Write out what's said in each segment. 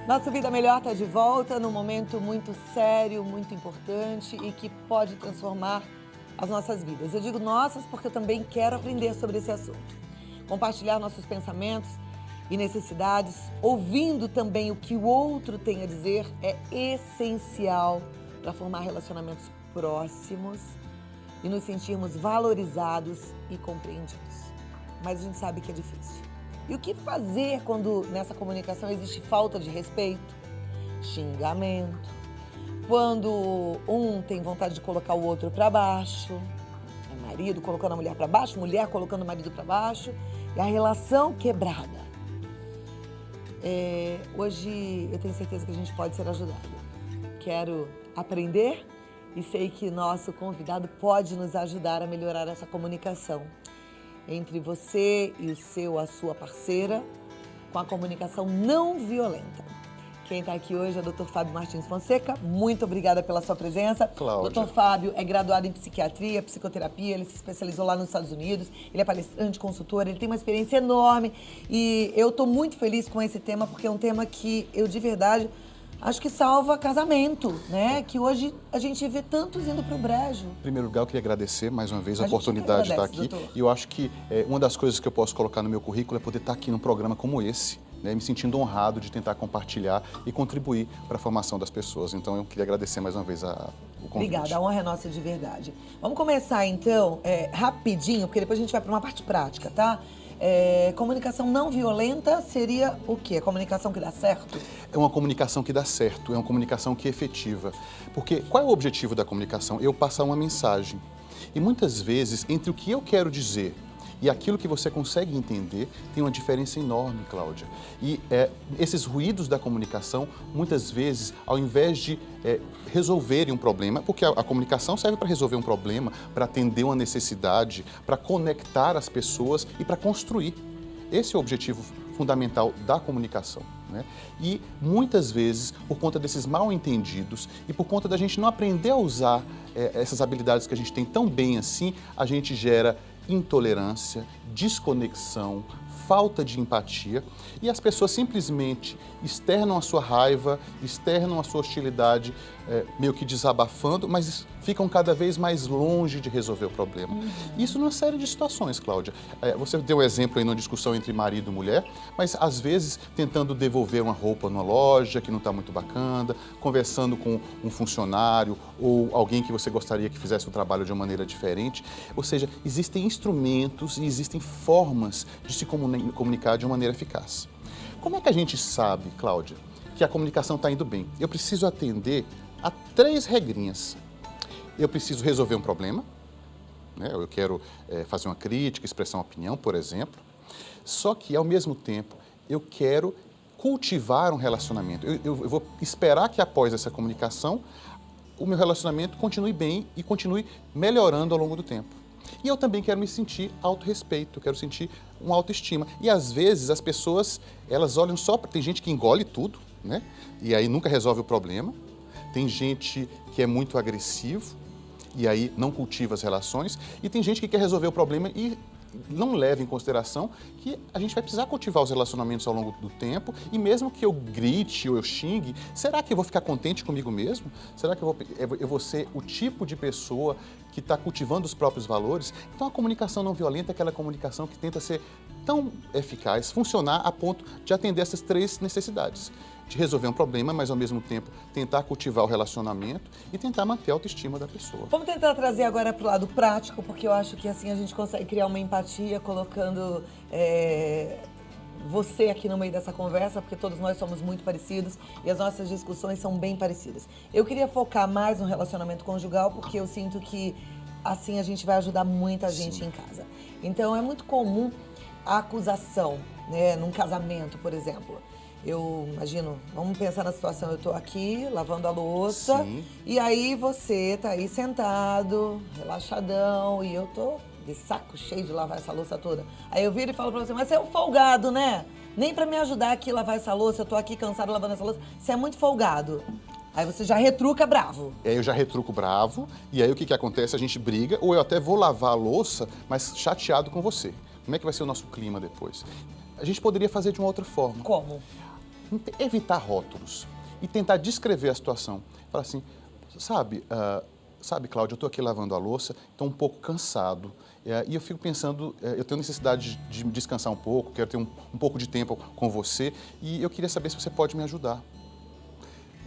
Nossa Vida Melhor está de volta num momento muito sério, muito importante e que pode transformar as nossas vidas. Eu digo nossas porque eu também quero aprender sobre esse assunto. Compartilhar nossos pensamentos e necessidades, ouvindo também o que o outro tem a dizer, é essencial para formar relacionamentos próximos e nos sentirmos valorizados e compreendidos. Mas a gente sabe que é difícil. E o que fazer quando nessa comunicação existe falta de respeito, xingamento, quando um tem vontade de colocar o outro para baixo, é marido colocando a mulher para baixo, mulher colocando o marido para baixo, e a relação quebrada. Hoje eu tenho certeza que a gente pode ser ajudado. Quero aprender e sei que nosso convidado pode nos ajudar a melhorar essa comunicação entre você e a sua parceira, com a comunicação não violenta. Quem está aqui hoje é o Dr. Fábio Martins Fonseca. Muito obrigada pela sua presença. Cláudia. Dr. Fábio é graduado em psiquiatria, psicoterapia, ele se especializou lá nos Estados Unidos, ele é palestrante, consultor, ele tem uma experiência enorme e eu estou muito feliz com esse tema porque é um tema que eu, de verdade, acho que salva casamento, né? Que hoje a gente vê tantos indo para o brejo. Em primeiro lugar, eu queria agradecer mais uma vez a A gente oportunidade de estar agradece, aqui. doutor. E eu acho que uma das coisas que eu posso colocar no meu currículo é poder estar aqui num programa como esse, né? Me sentindo honrado de tentar compartilhar e contribuir para a formação das pessoas. Então, eu queria agradecer mais uma vez o convite. Obrigada, a honra é nossa de verdade. Vamos começar então, rapidinho, porque depois a gente vai para uma parte prática, tá? Comunicação não violenta seria o quê? A comunicação que dá certo? É uma comunicação que dá certo, é uma comunicação que é efetiva. Porque qual é o objetivo da comunicação? Eu passar uma mensagem. E muitas vezes, entre o que eu quero dizer e aquilo que você consegue entender, tem uma diferença enorme, Cláudia. E esses ruídos da comunicação, muitas vezes, ao invés de resolverem um problema, porque a comunicação serve para resolver um problema, para atender uma necessidade, para conectar as pessoas e para construir. Esse é o objetivo fundamental da comunicação, né? E muitas vezes, por conta desses mal entendidos e por conta da gente não aprender a usar essas habilidades que a gente tem tão bem assim, a gente gera intolerância, desconexão, falta de empatia e as pessoas simplesmente externam a sua raiva, externam a sua hostilidade, meio que desabafando, mas ficam cada vez mais longe de resolver o problema. Isso numa série de situações, Cláudia. Você deu um exemplo aí numa discussão entre marido e mulher, mas às vezes tentando devolver uma roupa numa loja que não está muito bacana, conversando com um funcionário ou alguém que você gostaria que fizesse o trabalho de uma maneira diferente. Ou seja, existem instrumentos e existem formas de se comunicar de uma maneira eficaz. Como é que a gente sabe, Cláudia, que a comunicação está indo bem? Eu preciso atender a 3 regrinhas. Eu preciso resolver um problema, né? Eu quero fazer uma crítica, expressar uma opinião, por exemplo. Só que, ao mesmo tempo, eu quero cultivar um relacionamento. Eu vou esperar que, após essa comunicação, o meu relacionamento continue bem e continue melhorando ao longo do tempo. E eu também quero me sentir autorrespeito, quero sentir uma autoestima. E às vezes as pessoas, elas olham só, tem gente que engole tudo, né? E aí nunca resolve o problema. Tem gente que é muito agressivo e aí não cultiva as relações. E tem gente que quer resolver o problema e não leva em consideração que a gente vai precisar cultivar os relacionamentos ao longo do tempo e mesmo que eu grite ou eu xingue, será que eu vou ficar contente comigo mesmo? Será que eu vou ser o tipo de pessoa que está cultivando os próprios valores? Então a comunicação não violenta é aquela comunicação que tenta ser tão eficaz, funcionar a ponto de atender essas 3 necessidades. De resolver um problema, mas ao mesmo tempo tentar cultivar o relacionamento e tentar manter a autoestima da pessoa. Vamos tentar trazer agora para o lado prático, porque eu acho que assim a gente consegue criar uma empatia colocando você aqui no meio dessa conversa, porque todos nós somos muito parecidos e as nossas discussões são bem parecidas. Eu queria focar mais no relacionamento conjugal, porque eu sinto que assim a gente vai ajudar muita gente em casa. Então é muito comum a acusação, né, num casamento, por exemplo. Eu imagino, vamos pensar na situação, eu tô aqui lavando a louça. Sim. E aí você tá aí sentado, relaxadão, e eu tô de saco cheio de lavar essa louça toda. Aí eu viro e falo pra você, mas você é um folgado, né? Nem pra me ajudar aqui a lavar essa louça, eu tô aqui cansado lavando essa louça, você é muito folgado. Aí você já retruca bravo. Aí eu já retruco bravo, e aí o que acontece? A gente briga, ou eu até vou lavar a louça, mas chateado com você. Como é que vai ser o nosso clima depois? A gente poderia fazer de uma outra forma. Como? evitar rótulos e tentar descrever a situação. Falar assim, sabe, Cláudia, eu estou aqui lavando a louça, estou um pouco cansado. E eu fico pensando, eu tenho necessidade de descansar um pouco, quero ter um pouco de tempo com você e eu queria saber se você pode me ajudar.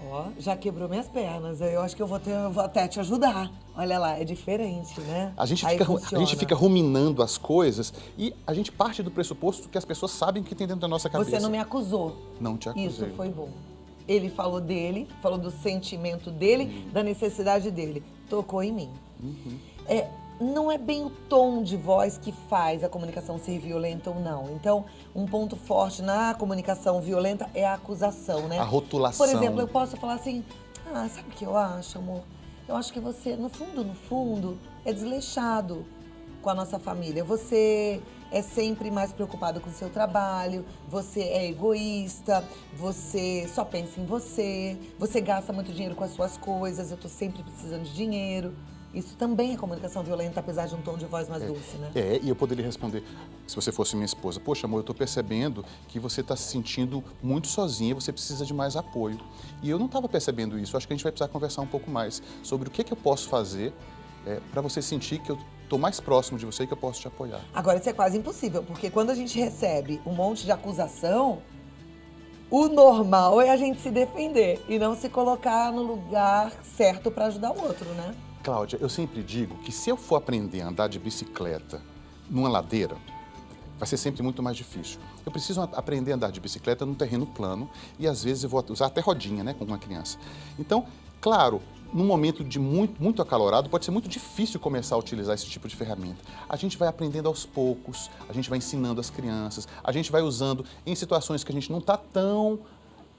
Ó, já quebrou minhas pernas. Eu acho que eu vou até te ajudar. Olha lá, é diferente, né? A gente fica ruminando as coisas e a gente parte do pressuposto que as pessoas sabem o que tem dentro da nossa cabeça. Você não me acusou. Não te acusei. Isso foi bom. Ele falou dele, falou do sentimento dele, da necessidade dele. Tocou em mim. Não é bem o tom de voz que faz a comunicação ser violenta ou não. Então, um ponto forte na comunicação violenta é a acusação, né? A rotulação. Por exemplo, eu posso falar assim, sabe o que eu acho, amor? Eu acho que você, no fundo, é desleixado com a nossa família. Você é sempre mais preocupado com o seu trabalho, você é egoísta, você só pensa em você gasta muito dinheiro com as suas coisas, eu tô sempre precisando de dinheiro. Isso também é comunicação violenta, apesar de um tom de voz mais doce, né? E eu poderia responder, se você fosse minha esposa, poxa, amor, eu estou percebendo que você está se sentindo muito sozinha, você precisa de mais apoio. E eu não estava percebendo isso, acho que a gente vai precisar conversar um pouco mais sobre o que eu posso fazer para você sentir que eu estou mais próximo de você e que eu posso te apoiar. Agora, isso é quase impossível, porque quando a gente recebe um monte de acusação, o normal é a gente se defender e não se colocar no lugar certo para ajudar o outro, né? Cláudia, eu sempre digo que se eu for aprender a andar de bicicleta numa ladeira, vai ser sempre muito mais difícil. Eu preciso aprender a andar de bicicleta num terreno plano e às vezes eu vou usar até rodinha, né, com uma criança. Então, claro, num momento de muito acalorado, pode ser muito difícil começar a utilizar esse tipo de ferramenta. A gente vai aprendendo aos poucos, a gente vai ensinando as crianças, a gente vai usando em situações que a gente não está tão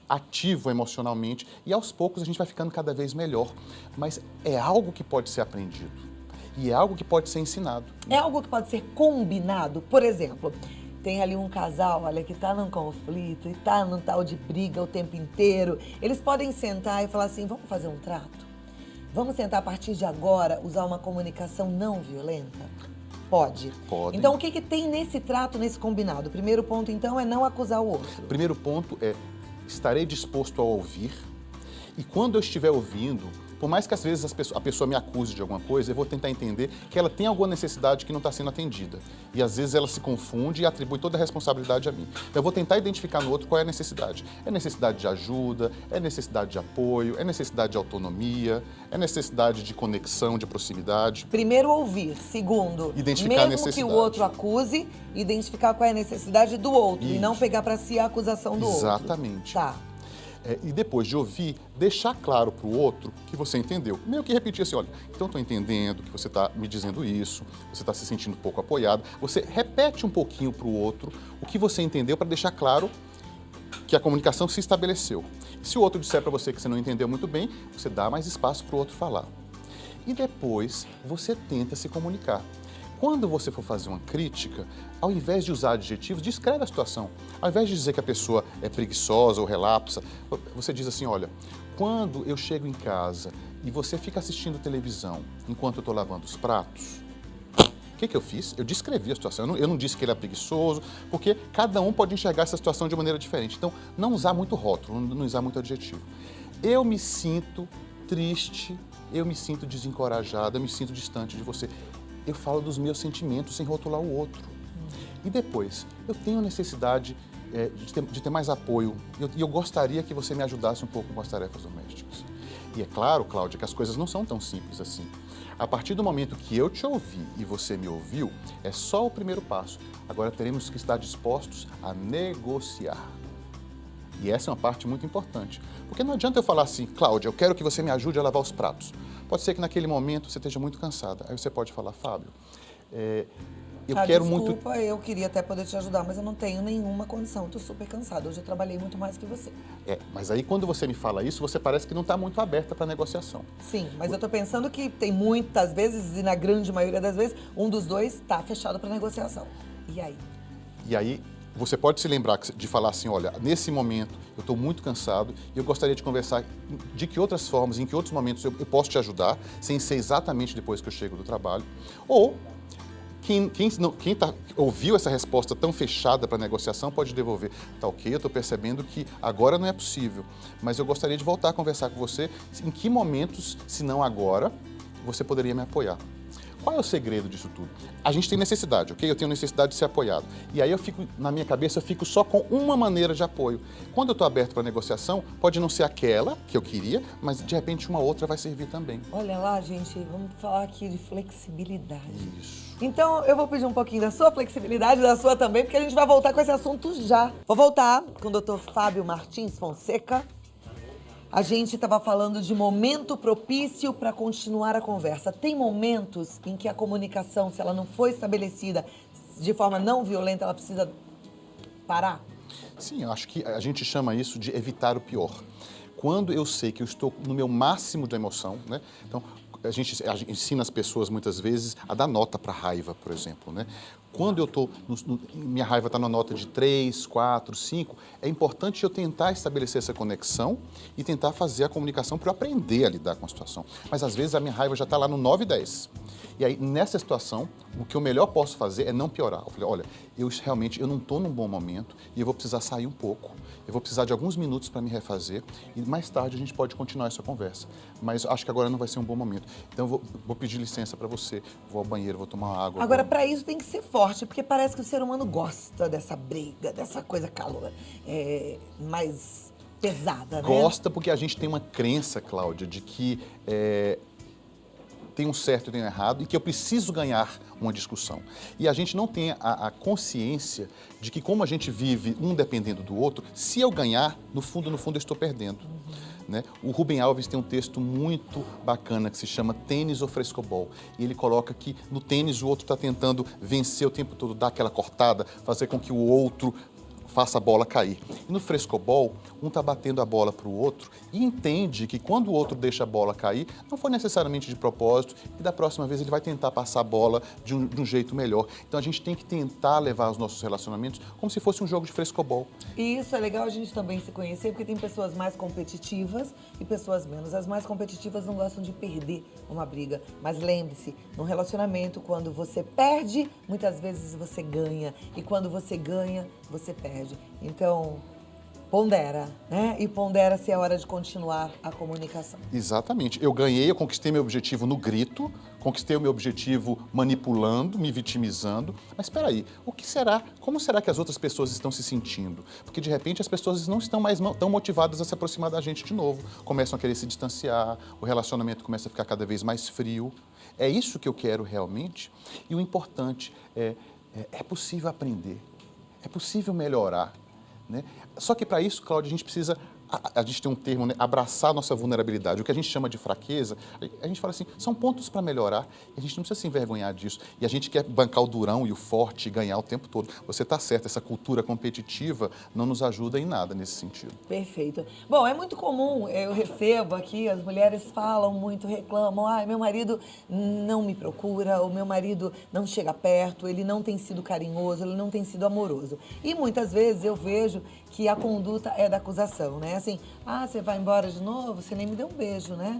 ativo emocionalmente e aos poucos a gente vai ficando cada vez melhor. Mas é algo que pode ser aprendido e é algo que pode ser ensinado. É algo que pode ser combinado. Por exemplo, tem ali um casal, olha, que tá num conflito e tá num tal de briga o tempo inteiro. Eles podem sentar e falar assim, vamos fazer um trato? Vamos tentar a partir de agora usar uma comunicação não violenta? Pode. Pode. Então o que tem nesse trato, nesse combinado? O primeiro ponto então é não acusar o outro. O primeiro ponto é estarei disposto a ouvir e quando eu estiver ouvindo, por mais que às vezes a pessoa me acuse de alguma coisa, eu vou tentar entender que ela tem alguma necessidade que não está sendo atendida. E às vezes ela se confunde e atribui toda a responsabilidade a mim. Então eu vou tentar identificar no outro qual é a necessidade. É necessidade de ajuda, é necessidade de apoio, é necessidade de autonomia, é necessidade de conexão, de proximidade. Primeiro ouvir, segundo, identificar a mesmo necessidade. Que o outro acuse, identificar qual é a necessidade do outro. Isso. E não pegar para si a acusação do outro. Exatamente. Tá. E depois de ouvir, deixar claro para o outro que você entendeu. Meio que repetir assim, olha, então estou entendendo que você está me dizendo isso, você está se sentindo um pouco apoiado. Você repete um pouquinho para o outro o que você entendeu para deixar claro que a comunicação se estabeleceu. Se o outro disser para você que você não entendeu muito bem, você dá mais espaço para o outro falar. E depois você tenta se comunicar. Quando você for fazer uma crítica, ao invés de usar adjetivos, descreve a situação. Ao invés de dizer que a pessoa é preguiçosa ou relapsa, você diz assim, olha, quando eu chego em casa e você fica assistindo televisão enquanto eu estou lavando os pratos, o que eu fiz? Eu descrevi a situação. Eu não disse que ele é preguiçoso, porque cada um pode enxergar essa situação de maneira diferente. Então, não usar muito rótulo, não usar muito adjetivo. Eu me sinto triste, eu me sinto desencorajada, eu me sinto distante de você. Eu falo dos meus sentimentos sem rotular o outro. E depois, eu tenho necessidade de ter mais apoio e eu gostaria que você me ajudasse um pouco com as tarefas domésticas. E é claro, Cláudia, que as coisas não são tão simples assim. A partir do momento que eu te ouvi e você me ouviu, é só o primeiro passo. Agora teremos que estar dispostos a negociar. E essa é uma parte muito importante. Porque não adianta eu falar assim, Cláudia, eu quero que você me ajude a lavar os pratos. Pode ser que naquele momento você esteja muito cansada. Aí você pode falar, Fábio, eu quero muito... Desculpa, eu queria até poder te ajudar, mas eu não tenho nenhuma condição. Estou super cansada. Hoje eu trabalhei muito mais que você. Mas aí quando você me fala isso, você parece que não está muito aberta para negociação. Sim, mas eu estou pensando que tem muitas vezes, e na grande maioria das vezes, um dos dois está fechado para negociação. E aí? E aí... Você pode se lembrar de falar assim, olha, nesse momento eu estou muito cansado e eu gostaria de conversar de que outras formas, em que outros momentos eu posso te ajudar, sem ser exatamente depois que eu chego do trabalho. Ou, Quem ouviu essa resposta tão fechada para a negociação pode devolver. Tá ok, eu estou percebendo que agora não é possível, mas eu gostaria de voltar a conversar com você. Em que momentos, se não agora, você poderia me apoiar? Qual é o segredo disso tudo? A gente tem necessidade, ok? Eu tenho necessidade de ser apoiado. E aí na minha cabeça, eu fico só com uma maneira de apoio. Quando eu estou aberto para negociação, pode não ser aquela que eu queria, mas de repente uma outra vai servir também. Olha lá, gente, vamos falar aqui de flexibilidade. Isso. Então, eu vou pedir um pouquinho da sua flexibilidade, da sua também, porque a gente vai voltar com esse assunto já. Vou voltar com o Dr. Fábio Martins Fonseca. A gente estava falando de momento propício para continuar a conversa. Tem momentos em que a comunicação, se ela não for estabelecida de forma não violenta, ela precisa parar? Sim, eu acho que a gente chama isso de evitar o pior. Quando eu sei que eu estou no meu máximo de emoção, né? Então, a gente ensina as pessoas muitas vezes a dar nota para raiva, por exemplo, né? Quando eu estou, minha raiva está na nota de 3, 4, 5, é importante eu tentar estabelecer essa conexão e tentar fazer a comunicação para eu aprender a lidar com a situação. Mas às vezes a minha raiva já está lá no 9, 10. E aí, nessa situação, o que eu melhor posso fazer é não piorar. Eu falei, olha, eu não estou num bom momento e eu vou precisar sair um pouco. Eu vou precisar de alguns minutos para me refazer e mais tarde a gente pode continuar essa conversa. Mas acho que agora não vai ser um bom momento. Então eu vou pedir licença para você, vou ao banheiro, vou tomar água. Agora, para isso tem que ser forte, porque parece que o ser humano gosta dessa briga, dessa coisa mais pesada, né? Gosta porque a gente tem uma crença, Cláudia, de que tem um certo e tem um errado e que eu preciso ganhar uma discussão. E a gente não tem a consciência de que como a gente vive um dependendo do outro, se eu ganhar, no fundo eu estou perdendo. Né? O Rubem Alves tem um texto muito bacana que se chama Tênis ou Frescobol. E ele coloca que no tênis o outro está tentando vencer o tempo todo, dar aquela cortada, fazer com que o outro faça a bola cair. E no frescobol, um está batendo a bola para o outro e entende que quando o outro deixa a bola cair, não foi necessariamente de propósito e da próxima vez ele vai tentar passar a bola de um jeito melhor. Então a gente tem que tentar levar os nossos relacionamentos como se fosse um jogo de frescobol. E isso é legal a gente também se conhecer, porque tem pessoas mais competitivas e pessoas menos. As mais competitivas não gostam de perder uma briga. Mas lembre-se, num relacionamento, quando você perde, muitas vezes você ganha. E quando você ganha, você perde. Então, pondera, né? E pondera se é hora de continuar a comunicação. Exatamente. Eu ganhei, eu conquistei meu objetivo no grito, conquistei o meu objetivo manipulando, me vitimizando. Mas espera aí, como será que as outras pessoas estão se sentindo? Porque, de repente, as pessoas não estão mais tão motivadas a se aproximar da gente de novo. Começam a querer se distanciar, o relacionamento começa a ficar cada vez mais frio. É isso que eu quero realmente? E o importante é possível aprender. É possível melhorar, né? Só que para isso, Cláudia, a gente tem um termo, né? Abraçar a nossa vulnerabilidade. O que a gente chama de fraqueza, a gente fala assim, são pontos para melhorar e a gente não precisa se envergonhar disso. E a gente quer bancar o durão e o forte e ganhar o tempo todo. Você está certo, essa cultura competitiva não nos ajuda em nada nesse sentido. Perfeito. Bom, é muito comum, eu recebo aqui, as mulheres falam muito, reclamam, meu marido não me procura, o meu marido não chega perto, ele não tem sido carinhoso, ele não tem sido amoroso. E muitas vezes eu vejo que a conduta é da acusação, né? Assim, você vai embora de novo? Você nem me deu um beijo, né?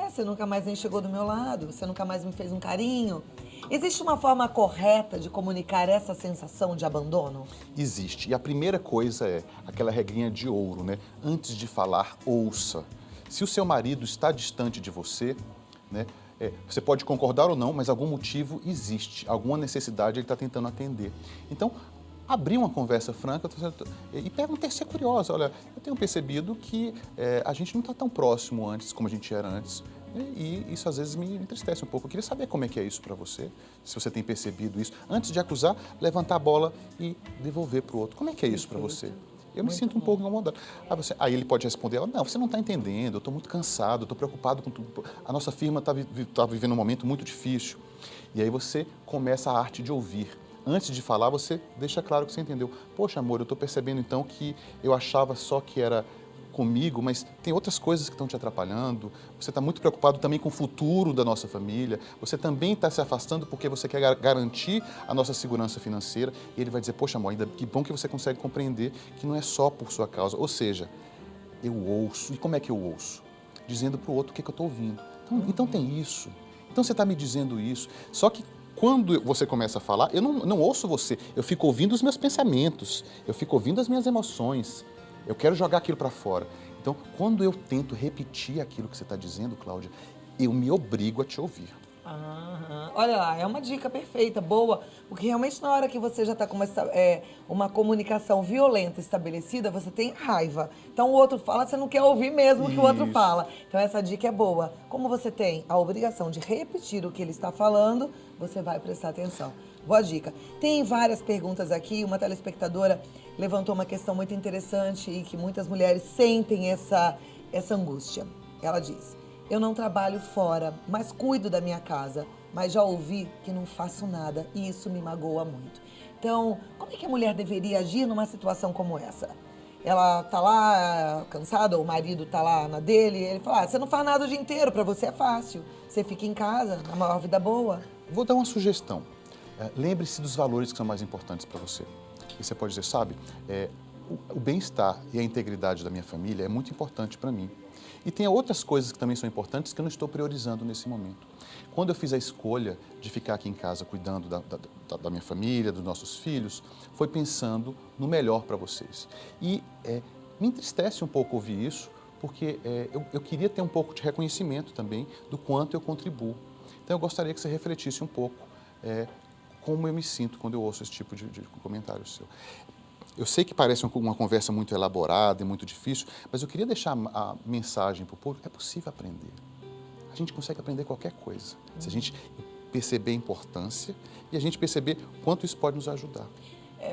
Você nunca mais nem chegou do meu lado, você nunca mais me fez um carinho. Existe uma forma correta de comunicar essa sensação de abandono? Existe. E a primeira coisa é aquela regrinha de ouro, né? Antes de falar, ouça. Se o seu marido está distante de você, né? Você pode concordar ou não, mas algum motivo existe, alguma necessidade ele está tentando atender. Então, abrir uma conversa franca e perguntar, ser curiosa. Olha, eu tenho percebido que a gente não está tão próximo antes como a gente era antes. E isso às vezes me entristece um pouco. Eu queria saber como é que é isso para você, se você tem percebido isso. Antes de acusar, levantar a bola e devolver para o outro. Como é que é isso para você? Eu me sinto um pouco incomodado. Aí ele pode responder, não, você não está entendendo, eu estou muito cansado, eu estou preocupado com tudo. A nossa firma está vivendo um momento muito difícil. E aí você começa a arte de ouvir. Antes de falar, você deixa claro que você entendeu. Poxa, amor, eu estou percebendo então que eu achava só que era comigo, mas tem outras coisas que estão te atrapalhando. Você está muito preocupado também com o futuro da nossa família. Você também está se afastando porque você quer garantir a nossa segurança financeira. E ele vai dizer, poxa, amor, ainda que bom que você consegue compreender que não é só por sua causa. Ou seja, eu ouço. E como é que eu ouço? Dizendo para o outro o que eu estou ouvindo. Então tem isso. Então você está me dizendo isso. Só que quando você começa a falar, eu não ouço você, eu fico ouvindo os meus pensamentos, eu fico ouvindo as minhas emoções, eu quero jogar aquilo para fora. Então, quando eu tento repetir aquilo que você está dizendo, Cláudia, eu me obrigo a te ouvir. Aham. Olha lá, é uma dica perfeita, boa, porque realmente na hora que você já está com uma comunicação violenta estabelecida, você tem raiva. Então o outro fala, você não quer ouvir mesmo o que o outro Isso. fala. Então essa dica é boa. Como você tem a obrigação de repetir o que ele está falando, você vai prestar atenção. Boa dica. Tem várias perguntas aqui, uma telespectadora levantou uma questão muito interessante e que muitas mulheres sentem essa angústia. Ela diz: eu não trabalho fora, mas cuido da minha casa. Mas já ouvi que não faço nada e isso me magoa muito. Então, como é que a mulher deveria agir numa situação como essa? Ela tá lá cansada, o marido tá lá na dele, ele fala, você não faz nada o dia inteiro, pra você é fácil. Você fica em casa, na maior vida boa. Vou dar uma sugestão. Lembre-se dos valores que são mais importantes para você. E você pode dizer, sabe, o bem-estar e a integridade da minha família é muito importante para mim. E tem outras coisas que também são importantes que eu não estou priorizando nesse momento. Quando eu fiz a escolha de ficar aqui em casa cuidando da minha família, dos nossos filhos, foi pensando no melhor para vocês. E me entristece um pouco ouvir isso, porque eu queria ter um pouco de reconhecimento também do quanto eu contribuo. Então eu gostaria que você refletisse um pouco como eu me sinto quando eu ouço esse tipo de comentário seu. Eu sei que parece uma conversa muito elaborada e muito difícil, mas eu queria deixar a mensagem para o povo, é possível aprender. A gente consegue aprender qualquer coisa, se a gente perceber a importância e a gente perceber quanto isso pode nos ajudar.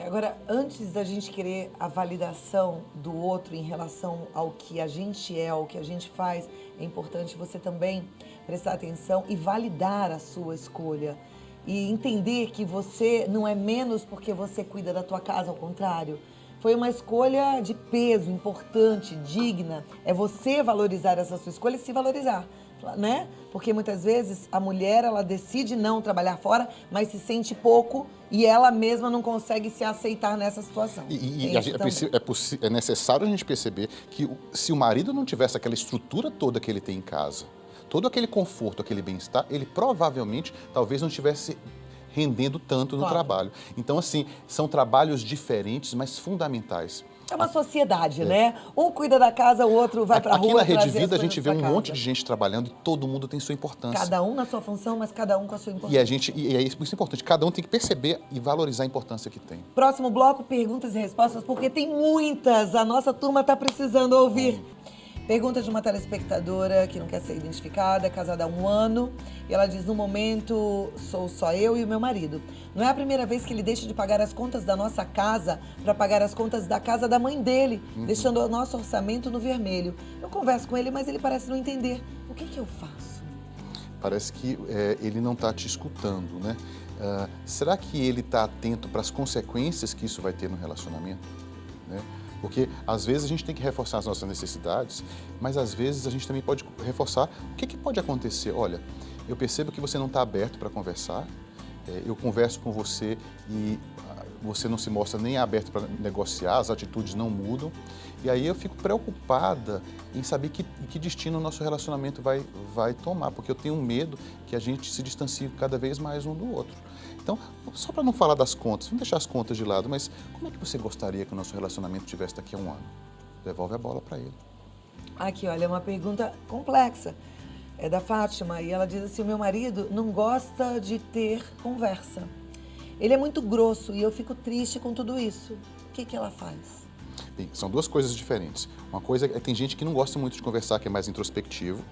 Agora, antes da gente querer a validação do outro em relação ao que a gente é, ao que a gente faz, é importante você também prestar atenção e validar a sua escolha. E entender que você não é menos porque você cuida da tua casa, ao contrário. Foi uma escolha de peso, importante, digna. É você valorizar essa sua escolha e se valorizar, né? Porque muitas vezes a mulher, ela decide não trabalhar fora, mas se sente pouco e ela mesma não consegue se aceitar nessa situação. É necessário a gente perceber que se o marido não tivesse aquela estrutura toda que ele tem em casa, todo aquele conforto, aquele bem-estar, ele provavelmente, talvez não estivesse rendendo tanto no trabalho. Então, assim, são trabalhos diferentes, mas fundamentais. É uma sociedade, né? Um cuida da casa, o outro vai pra rua. Aqui na Rede Vida, a gente vê um monte de gente trabalhando e todo mundo tem sua importância. Cada um na sua função, mas cada um com a sua importância. E é isso importante. Cada um tem que perceber e valorizar a importância que tem. Próximo bloco, perguntas e respostas, porque tem muitas. A nossa turma tá precisando ouvir. Pergunta de uma telespectadora que não quer ser identificada, casada há 1 ano. E ela diz, no momento, sou só eu e o meu marido. Não é a primeira vez que ele deixa de pagar as contas da nossa casa para pagar as contas da casa da mãe dele, deixando o nosso orçamento no vermelho. Eu converso com ele, mas ele parece não entender. O que eu faço? Parece que ele não está te escutando, né? Será que ele está atento para as consequências que isso vai ter no relacionamento? Né? Porque, às vezes, a gente tem que reforçar as nossas necessidades, mas, às vezes, a gente também pode reforçar o que pode acontecer. Olha, eu percebo que você não está aberto para conversar, eu converso com você e você não se mostra nem aberto para negociar, as atitudes não mudam, e aí eu fico preocupada em saber que destino o nosso relacionamento vai tomar, porque eu tenho medo que a gente se distancie cada vez mais um do outro. Então, só para não falar das contas, vamos deixar as contas de lado, mas como é que você gostaria que o nosso relacionamento tivesse daqui a 1 ano? Devolve a bola para ele. Aqui, olha, é uma pergunta complexa. É da Fátima e ela diz assim, o meu marido não gosta de ter conversa. Ele é muito grosso e eu fico triste com tudo isso. O que ela faz? Bem, são 2 coisas diferentes. Uma coisa é tem gente que não gosta muito de conversar, que é mais introspectivo,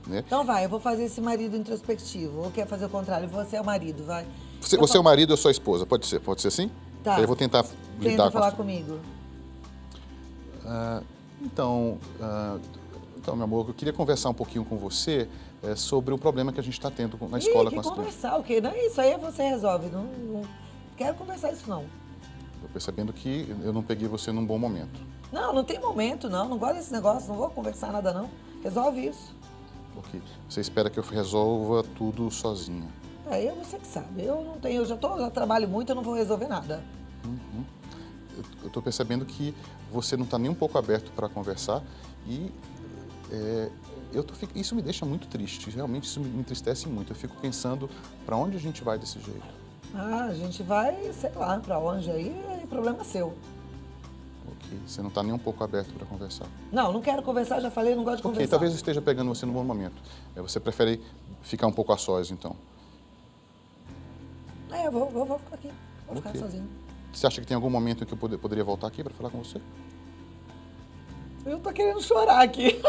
né? Então vai, eu vou fazer esse marido introspectivo. Ou quer fazer o contrário? Você é o marido, vai. Você é o marido, eu sou a esposa. Pode ser assim? Tá. Aí eu vou tentar lidar Tenta falar comigo. Então, meu amor, eu queria conversar um pouquinho com você sobre o problema que a gente está tendo na escola com as crianças. Conversar, o quê? Não, isso aí você resolve. Não quero conversar isso, não. Estou percebendo que eu não peguei você num bom momento. Não tem momento, não. Não gosto desse negócio, não vou conversar nada, não. Resolve isso. Ok. Você espera que eu resolva tudo sozinha. Você que sabe. Eu não tenho, já trabalho muito, eu não vou resolver nada. Eu estou percebendo que você não está nem um pouco aberto para conversar e isso me deixa muito triste, realmente isso me entristece muito. Eu fico pensando para onde a gente vai desse jeito. A gente vai, sei lá, para onde aí é problema seu. Ok, você não está nem um pouco aberto para conversar. Não quero conversar, já falei, não gosto de Ok, conversar. talvez eu esteja pegando você num bom momento. Você prefere ficar um pouco a sós, então? Eu vou ficar aqui, vou ficar Ok. sozinho. Você acha que tem algum momento em que eu poderia voltar aqui para falar com você? Eu tô querendo chorar aqui.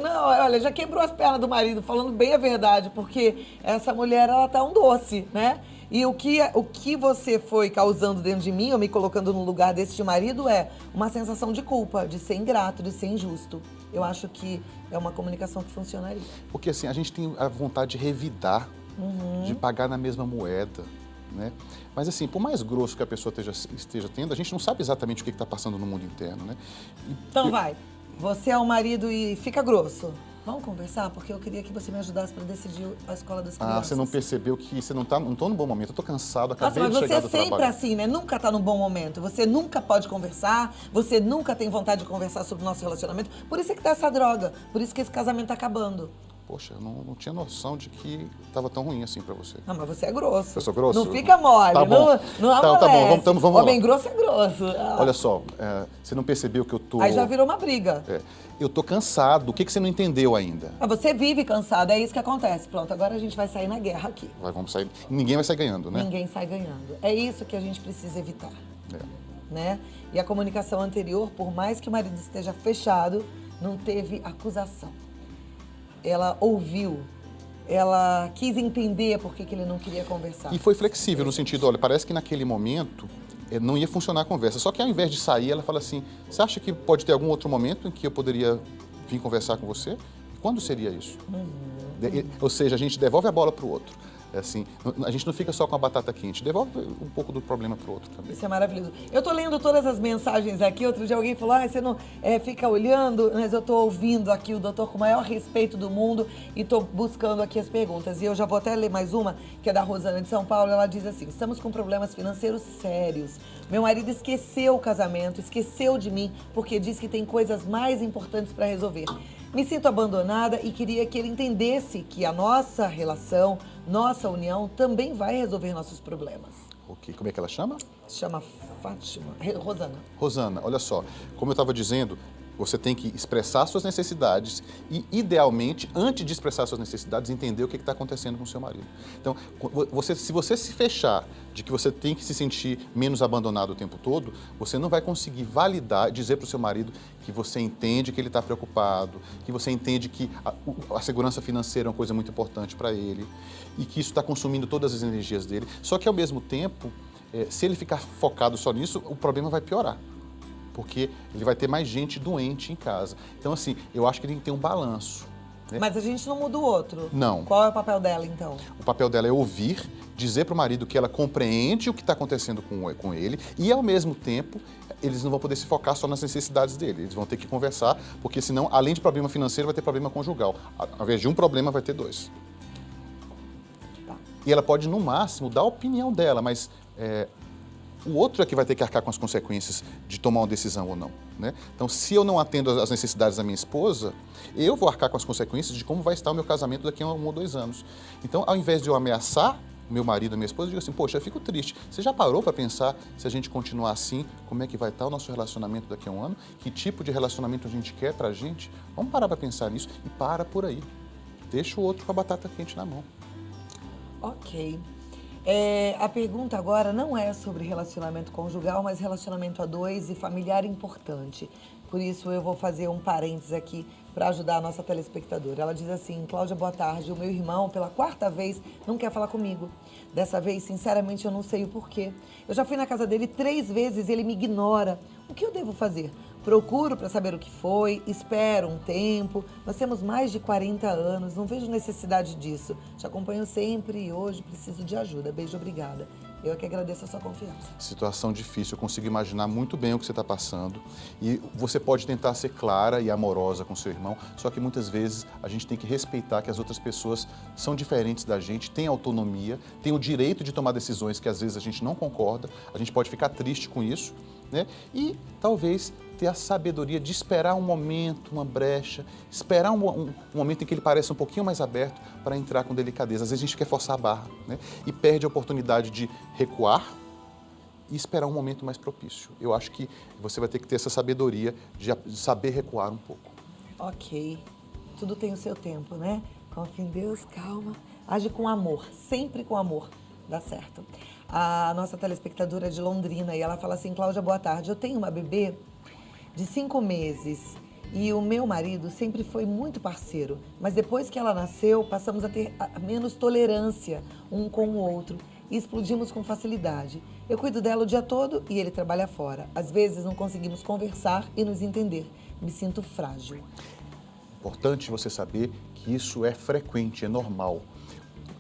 Não, olha, já quebrou as pernas do marido, falando bem a verdade, porque essa mulher, ela tá um doce, né? E o que você foi causando dentro de mim, ou me colocando no lugar desse marido, é uma sensação de culpa, de ser ingrato, de ser injusto. Eu acho que é uma comunicação que funcionaria. Porque assim, a gente tem a vontade de revidar, de pagar na mesma moeda, né? Mas assim, por mais grosso que a pessoa esteja tendo, a gente não sabe exatamente o que está passando no mundo interno, né? Então vai, você é o marido e fica grosso. Vamos conversar? Porque eu queria que você me ajudasse para decidir a escola das crianças. Você não percebeu que você não tô no bom momento, eu tô cansado, acabei Nossa, de mas chegar você do é sempre trabalho. assim, né? Nunca tá no bom momento. Você nunca pode conversar, você nunca tem vontade de conversar sobre o nosso relacionamento. Por isso é que tá essa droga, por isso que esse casamento tá acabando. Poxa, eu não tinha noção de que estava tão ruim assim pra você. Não, mas você é grosso. Eu sou grosso? Não fica mole, Tá bom. não Tá bom, vamos lá. Homem grosso é grosso. Olha só, você não percebeu que eu tô... Aí já virou uma briga. Eu tô cansado, o que você não entendeu ainda? Você vive cansado, é isso que acontece. Pronto, agora a gente vai sair na guerra aqui. Vamos sair, ninguém vai sair ganhando, né? Ninguém sai ganhando. É isso que a gente precisa evitar. É. Né? E a comunicação anterior, por mais que o marido esteja fechado, não teve acusação. Ela ouviu, ela quis entender por que ele não queria conversar. E foi flexível no sentido, olha, parece que naquele momento não ia funcionar a conversa. Só que ao invés de sair, ela fala assim, você acha que pode ter algum outro momento em que eu poderia vir conversar com você? Quando seria isso? Ou seja, a gente devolve a bola para o outro. Assim, a gente não fica só com a batata quente, devolve um pouco do problema para o outro também. Isso é maravilhoso. Eu tô lendo todas as mensagens aqui. Outro dia alguém falou, você não fica olhando, mas eu tô ouvindo aqui o doutor com o maior respeito do mundo e tô buscando aqui as perguntas. E eu já vou até ler mais uma, que é da Rosana de São Paulo. Ela diz assim, estamos com problemas financeiros sérios. Meu marido esqueceu o casamento, esqueceu de mim, porque diz que tem coisas mais importantes para resolver. Me sinto abandonada e queria que ele entendesse que a nossa relação, nossa união, também vai resolver nossos problemas. Ok, como é que ela chama? Se chama Fátima. Rosana. Rosana, olha só, como eu estava dizendo, você tem que expressar suas necessidades e, idealmente, antes de expressar suas necessidades, entender o que está acontecendo com o seu marido. Então, se você se fechar de que você tem que se sentir menos abandonado o tempo todo, você não vai conseguir validar, dizer para o seu marido que você entende que ele está preocupado, que você entende que a segurança financeira é uma coisa muito importante para ele e que isso está consumindo todas as energias dele. Só que, ao mesmo tempo, se ele ficar focado só nisso, o problema vai piorar. Porque ele vai ter mais gente doente em casa. Então, assim, eu acho que ele tem que ter um balanço. Né? Mas a gente não muda o outro. Não. Qual é o papel dela, então? O papel dela é ouvir, dizer para o marido que ela compreende o que está acontecendo com ele e, ao mesmo tempo, eles não vão poder se focar só nas necessidades dele. Eles vão ter que conversar, porque senão, além de problema financeiro, vai ter problema conjugal. Ao invés de um problema, vai ter dois. Tá. E ela pode, no máximo, dar a opinião dela, mas... o outro é que vai ter que arcar com as consequências de tomar uma decisão ou não, né? Então, se eu não atendo às necessidades da minha esposa, eu vou arcar com as consequências de como vai estar o meu casamento daqui a 1 ou 2 anos. Então, ao invés de eu ameaçar o meu marido, a minha esposa, eu digo assim, poxa, eu fico triste. Você já parou para pensar, se a gente continuar assim, como é que vai estar o nosso relacionamento daqui a 1 ano? Que tipo de relacionamento a gente quer pra gente? Vamos parar para pensar nisso e para por aí. Deixa o outro com a batata quente na mão. Ok. A pergunta agora não é sobre relacionamento conjugal, mas relacionamento a dois e familiar importante. Por isso eu vou fazer um parênteses aqui para ajudar a nossa telespectadora. Ela diz assim, Cláudia, boa tarde. O meu irmão, pela 4ª vez, não quer falar comigo. Dessa vez, sinceramente, eu não sei o porquê. Eu já fui na casa dele 3 vezes e ele me ignora. O que eu devo fazer? Procuro para saber o que foi, espero um tempo. Nós temos mais de 40 anos, não vejo necessidade disso. Te acompanho sempre e hoje preciso de ajuda. Beijo, obrigada. Eu é que agradeço a sua confiança. Situação difícil, eu consigo imaginar muito bem o que você está passando. E você pode tentar ser clara e amorosa com seu irmão, só que muitas vezes a gente tem que respeitar que as outras pessoas são diferentes da gente, têm autonomia, têm o direito de tomar decisões que às vezes a gente não concorda, a gente pode ficar triste com isso, né? E talvez ter a sabedoria de esperar um momento, uma brecha, esperar um momento em que ele pareça um pouquinho mais aberto para entrar com delicadeza. Às vezes a gente quer forçar a barra, né? E perde a oportunidade de recuar e esperar um momento mais propício. Eu acho que você vai ter que ter essa sabedoria de saber recuar um pouco. Ok, tudo tem o seu tempo, né? Confia em Deus, calma, age com amor, sempre com amor, dá certo. A nossa telespectadora é de Londrina e ela fala assim: Cláudia, boa tarde, eu tenho uma bebê de 5 meses e o meu marido sempre foi muito parceiro, mas depois que ela nasceu, passamos a ter menos tolerância um com o outro e explodimos com facilidade. Eu cuido dela o dia todo e ele trabalha fora. Às vezes não conseguimos conversar e nos entender. Me sinto frágil. Importante você saber que isso é frequente, é normal.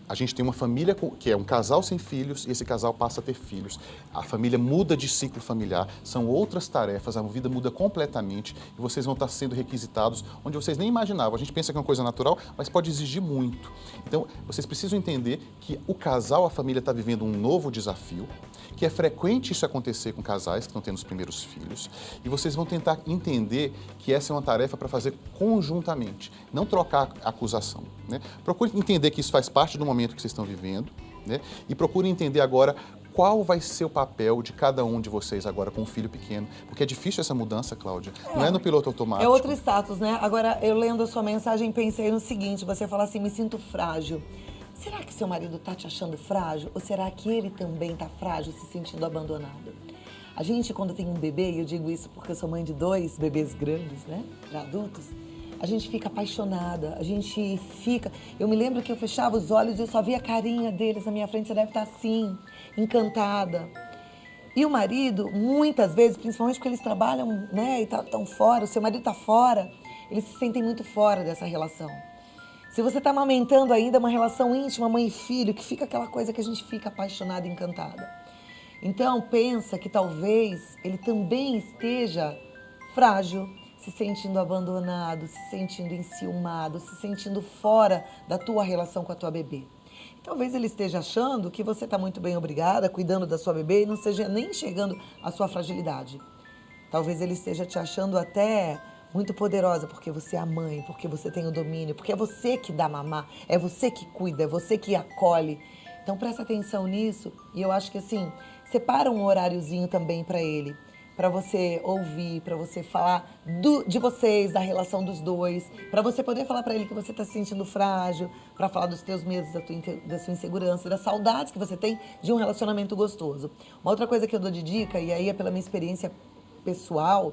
A gente tem uma família que é um casal sem filhos e esse casal passa a ter filhos. A família muda de ciclo familiar, são outras tarefas, a vida muda completamente e vocês vão estar sendo requisitados onde vocês nem imaginavam. A gente pensa que é uma coisa natural, mas pode exigir muito. Então, vocês precisam entender que o casal, a família está vivendo um novo desafio, que é frequente isso acontecer com casais que estão tendo os primeiros filhos e vocês vão tentar entender que essa é uma tarefa para fazer conjuntamente, não trocar acusação, né? Procure entender que isso faz parte do momento que vocês estão vivendo, né? E procure entender agora qual vai ser o papel de cada um de vocês agora com um filho pequeno, porque é difícil essa mudança, Cláudia, não é no piloto automático. É outro status, né? Agora, eu lendo a sua mensagem, pensei no seguinte, você fala assim, me sinto frágil. Será que seu marido tá te achando frágil? Ou será que ele também tá frágil, se sentindo abandonado? A gente, quando tem um bebê, e eu digo isso porque eu sou mãe de 2 bebês grandes, né? Já adultos, a gente fica apaixonada, a gente fica... Eu me lembro que eu fechava os olhos e eu só via a carinha deles na minha frente, você deve estar assim, encantada. E o marido, muitas vezes, principalmente porque eles trabalham, né, e estão fora, o seu marido está fora, eles se sentem muito fora dessa relação. Se você está amamentando ainda uma relação íntima, mãe e filho, que fica aquela coisa que a gente fica apaixonada e encantada. Então, pensa que talvez ele também esteja frágil, se sentindo abandonado, se sentindo enciumado, se sentindo fora da tua relação com a tua bebê. Talvez ele esteja achando que você está muito bem obrigada, cuidando da sua bebê e não esteja nem enxergando a sua fragilidade. Talvez ele esteja te achando até muito poderosa, porque você é a mãe, porque você tem o domínio, porque é você que dá mamar, é você que cuida, é você que acolhe. Então presta atenção nisso e eu acho que assim, separa um horáriozinho também para ele, para você ouvir, para você falar de vocês, da relação dos dois, para você poder falar para ele que você está se sentindo frágil, para falar dos teus medos, da sua insegurança, das saudades que você tem de um relacionamento gostoso. Uma outra coisa que eu dou de dica, e aí é pela minha experiência pessoal,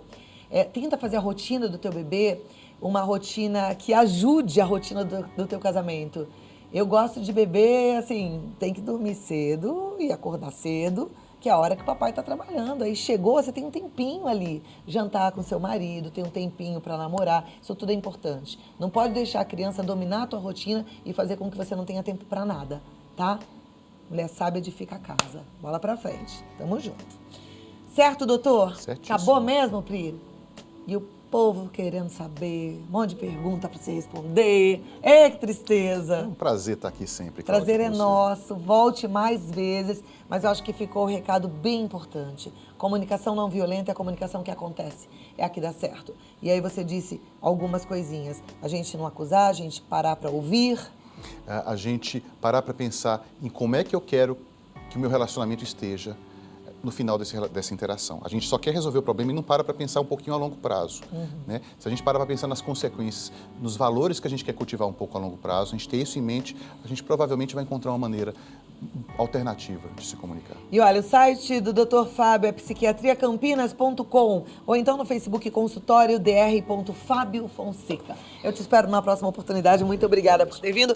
tenta fazer a rotina do teu bebê uma rotina que ajude a rotina do teu casamento. Eu gosto de bebê, assim, tem que dormir cedo e acordar cedo, que é a hora que o papai está trabalhando. Aí chegou, você tem um tempinho ali, jantar com seu marido, tem um tempinho para namorar, isso tudo é importante. Não pode deixar a criança dominar a tua rotina e fazer com que você não tenha tempo para nada, tá? Mulher sábia edifica a casa. Bola pra frente. Tamo junto. Certo, doutor? Certíssimo. Acabou mesmo, Pri? E o povo querendo saber, um monte de pergunta para você responder. Que tristeza. É um prazer estar aqui sempre, Prazer Cláudia, é com você. nosso. Volte mais vezes, mas eu acho que ficou um recado bem importante. Comunicação não violenta é a comunicação que acontece. É a que dá certo. E aí você disse algumas coisinhas. A gente não acusar, a gente parar para ouvir. A gente parar para pensar em como é que eu quero que o meu relacionamento esteja no final dessa interação. A gente só quer resolver o problema e não para pensar um pouquinho a longo prazo. Né? Se a gente parar para pensar nas consequências, nos valores que a gente quer cultivar um pouco a longo prazo, a gente ter isso em mente, a gente provavelmente vai encontrar uma maneira alternativa de se comunicar. E olha, o site do Dr. Fábio é psiquiatriacampinas.com ou então no Facebook consultório dr.fábio Fonseca. Eu te espero na próxima oportunidade. Muito obrigada por ter vindo.